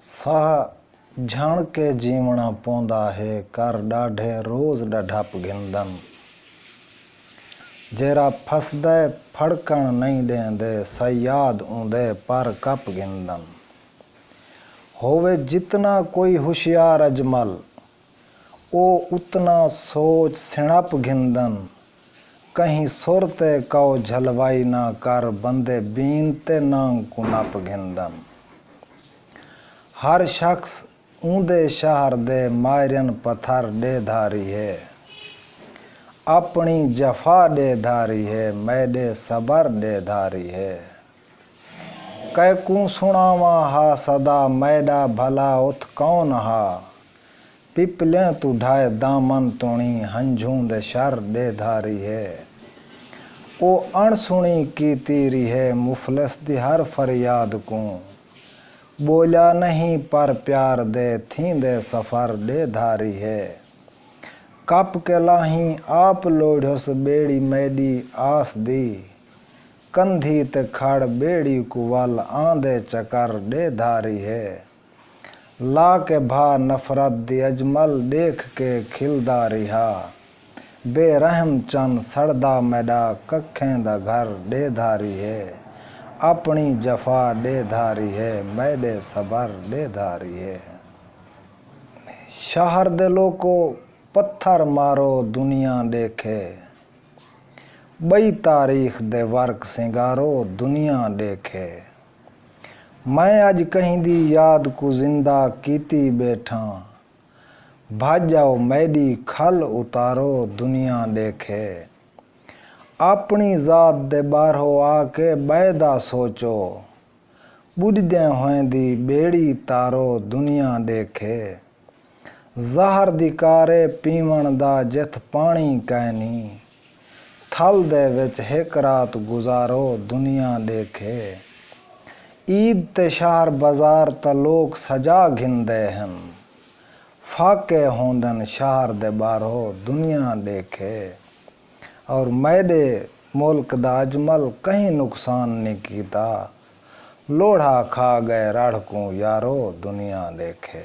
साह झण के जीवना पौंदा है कर डाढ़े रोज डढ़प गिंदन जेरा फसदे फड़कण नहीं देंदे सयाद ऊंदे पर कप गिंदन होवे जितना कोई होशियार अजमल ओ उतना सोच सिणप घिंदन कहीं सुरते कौ झलवाई ना कर बंदे बीनते नांग कुनप घिंदन हर शख्स ऊंदे शहर दे मायरन पत्थर दे धारी है अपनी जफा दे धारी है मैडे सबर दे धारी है कैकू सुनावा हा सदा मैडा भला उत कौन हा पिपले तू ढाए दामन तुणी हंझूं दे शर दे धारी है ओ अणसुणी की तीरी है मुफलस दी हर फरियाद को बोला नहीं पर प्यार दे थी दे सफर दे धारी है कप के लाही आप लोढ़स बेड़ी मैडी आस दी कंधी ते खड़ बेड़ी कुवल आंदे चकर दे धारी है ला के भा नफरत दी अजमल देख के खिलदा रिहा बेरहम चंद सड़दा मैडा कखें दा घर दे धारी है अपनी जफा दे धारी है मैडे सबर दे धारी है शहर दे लोको पत्थर मारो दुनिया देखे बई तारीख दे वर्क सिंगारो दुनिया देखे मैं अज कहीं दी याद को जिंदा कीती बैठा भाजाओ मैडी खल उतारो दुनिया देखे अपनी जात दे बारहो आके बैदा सोचो बुढ़दे हों दी बेड़ी तारो दुनिया देखे जहर दी कारे पीवण दा जिथ पानी कैनी थल दे विच हिक रात गुजारो दुनिया देखे ईद ते शहर बाजार त लोग सजा घिंदे हन फाके होंदन शहर दे बारहो दुनिया देखे और मैडे मुल्क दा अजमल कहीं नुकसान नहीं कीता लोढ़ा खा गए राढ़ को यारो दुनिया देखे।